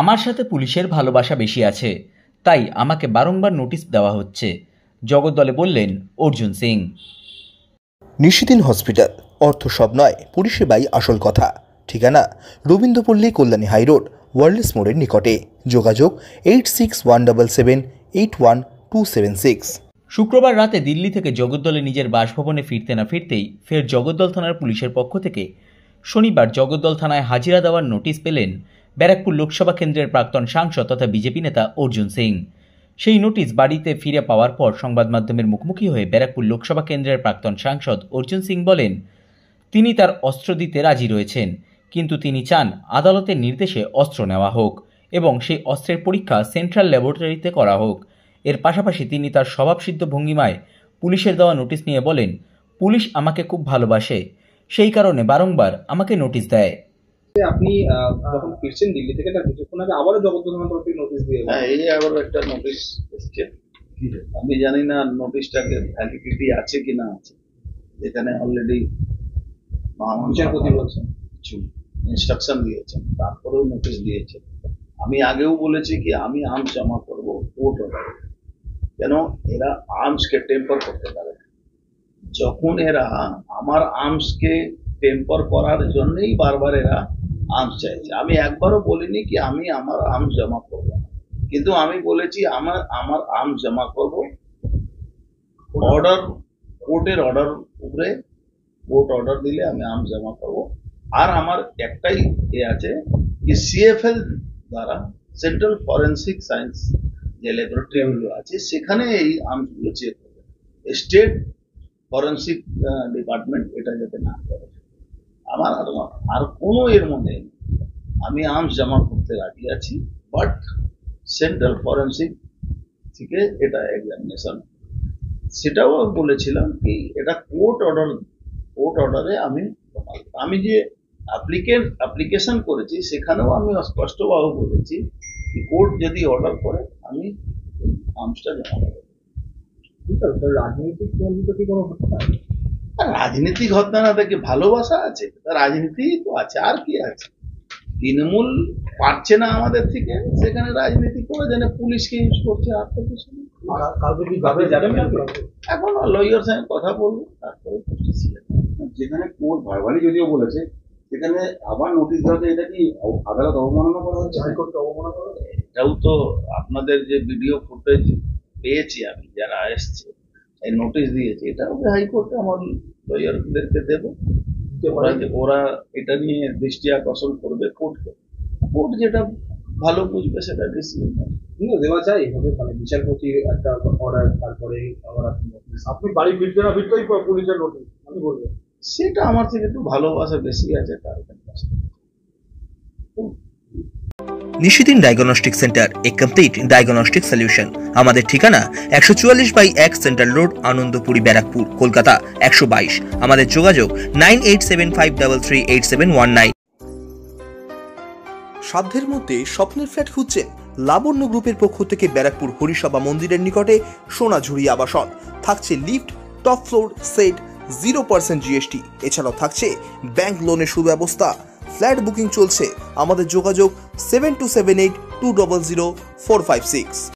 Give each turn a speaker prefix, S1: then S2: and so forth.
S1: আমার সাথে পুলিশের ভালোবাসা বেশি আছে, তাই আমাকে বারংবার নোটিশ দেওয়া হচ্ছে, জগদ্দলে বললেন অর্জুন সিং।
S2: নিশিদিন হসপিটাল, অর্থ সব নয়, পরিষেবাই আসল কথা। ঠিকানা রবীন্দ্রপল্লী, কল্যাণী হাইরোড, ওয়ার্ল্ডস মোড়ের নিকটে। যোগাযোগ 8617781276।
S1: শুক্রবার রাতে দিল্লি থেকে জগদ্দলে নিজের বাসভবনে ফিরতে না ফিরতেই ফের জগদ্দল থানার পুলিশের পক্ষ থেকে শনিবার জগদ্দল থানায় হাজিরা দেওয়ার নোটিশ পেলেন ব্যারাকপুর লোকসভা কেন্দ্রের প্রাক্তন সাংসদ তথা বিজেপি নেতা অর্জুন সিং। সেই নোটিশ বাড়িতে ফিরে পাওয়ার পর সংবাদ মাধ্যমের মুখোমুখি হয়ে ব্যারাকপুর লোকসভা কেন্দ্রের প্রাক্তন সাংসদ অর্জুন সিং বলেন, তিনি তার অস্ত্র দিতে রাজি রয়েছেন, কিন্তু তিনি চান আদালতের নির্দেশে অস্ত্র নেওয়া হোক এবং সেই অস্ত্রের পরীক্ষা সেন্ট্রাল ল্যাবরেটরিতে করা হোক। এর পাশাপাশি তিনি তার স্বভাবসিদ্ধ ভঙ্গিমায় পুলিশের দেওয়া নোটিশ নিয়ে বলেন, পুলিশ আমাকে খুব ভালোবাসে, সেই কারণে বারংবার আমাকে নোটিশ দেয়।
S3: আপনি যখন ফিরছেন দিল্লি থেকে তার কিছুক্ষণ আগে আবারও জগদ্দল থানা থেকে নোটিশ দিয়ে
S4: এই আবারও একটা নোটিশ এসছে। আমি জানি না নোটিশটাকে ভ্যালিডিটি আছে কি না আছে, যেখানে অলরেডি
S3: বিচারপতি বলছেন
S4: কিছু ইনস্ট্রাকশন দিয়েছেন, তারপরেও নোটিশ দিয়েছে। আমি আগেও বলেছি কি আমি আর্মস জমা করব কোর্ট অর্ডারে, কেন এরা আর্মসকে টেম্পার করতে পারে। যখন এরা আমার আর্মসকে টেম্পার করার জন্যই বারবার এরা আর্মস চাইছে। আমি একবারও বলিনি কি আমি আমার আর্মস জমা করব না, কিন্তু আমি বলেছি আমার আর্মস জমা করব অর্ডার, কোর্টের অর্ডার উপরে। কোর্ট অর্ডার দিলে আমি আর্মস জমা করব। আর আমার একটাই আছে কি সিএফএল দ্বারা, সেন্ট্রাল ফরেন্সিক সায়েন্স যে ল্যাবরেটরিগুলো আছে সেখানে এই আর্মসগুলো চেক করবে। স্টেট ফরেন্সিক ডিপার্টমেন্ট এটা যাতে না করে। আমার আর কোনো এর মধ্যে আমি আর্মস জমা করতে রাজি আছি, বাট সেন্ট্রাল ফরেন্সিক থেকে এটা এক্সামিনেশন, সেটাও বলেছিলাম কি এটা কোর্ট অর্ডারে আমি যে অ্যাপ্লিকেশন করেছি সেখানেও আমি স্পষ্টভাবে বলেছি কোর্ট যদি অর্ডার করে আমি আর্মসটা জমা করব।
S3: রাজনৈতিক বন্ধুত্ব কি কোনো ঘটনা?
S4: রাজনীতি ঘটনা না থেকে ভালোবাসা আছে, রাজনীতি তো আছে, আর কি আছে। তৃণমূল পারছে না আমাদের থেকে, সেখানে রাজনীতি করে যেন পুলিশকে ইউজ করছে, আর তো কিছু নেই। এখন লয়ার সঙ্গে কথা বলবো, তারপরে
S5: যেখানে কোর্ট ভার্বালি যদিও বলেছে সেখানে আবার নোটিশ দেওয়া, এটা কি আদালত অবমাননা করা হচ্ছে? হাইকোর্টকে অবমাননা করা হচ্ছে?
S4: এটাও তো আপনাদের যে ভিডিও ফুটেজ পেয়েছি আমি, যারা এসছে এই নোটিশ দিয়েছে, এটাও হাইকোর্টে আমার লয়ারদেরকে দেবো, ওরা এটা নিয়ে দৃষ্টি আকর্ষণ করবে কোর্টকে। কোর্ট যেটা ভালো বুঝবে সেটা ডিসিশন
S3: দেওয়া যায় এভাবে, মানে বিচারপতির একটা অর্ডার, তারপরে আবার আপনি বাড়ি ফিরতে না ফিরতেই পুলিশের নোটিশ, আমি বলবো
S4: সেটা আমার থেকে একটু ভালোবাসা বেশি আছে তার কাছে।
S2: নিশিদিন ডায়াগনস্টিক সেন্টার, এ কমপ্লিট ডায়াগনস্টিক সলিউশন। আমাদের ঠিকানা 144/1 সেন্ট্রাল রোড, আনন্দপুরি, ব্যারাকপুর, কলকাতা 122। আমাদের যোগাযোগ 9875338719। সাধ্যের মধ্যে স্বপ্নের ফ্ল্যাট খুঁজছেন? লাবণ্য গ্রুপের পক্ষ থেকে ব্যারাকপুর হরিসভা মন্দিরের নিকটে সোনাঝুরি আবাসন। থাকছে lift, top floor, set, 0% GST। এছাড়াও থাকছে ব্যাংক লোনের সুব্যবস্থা। ফ্ল্যাট বুকিং চলছে। আমাদের যোগাযোগ 7278200456।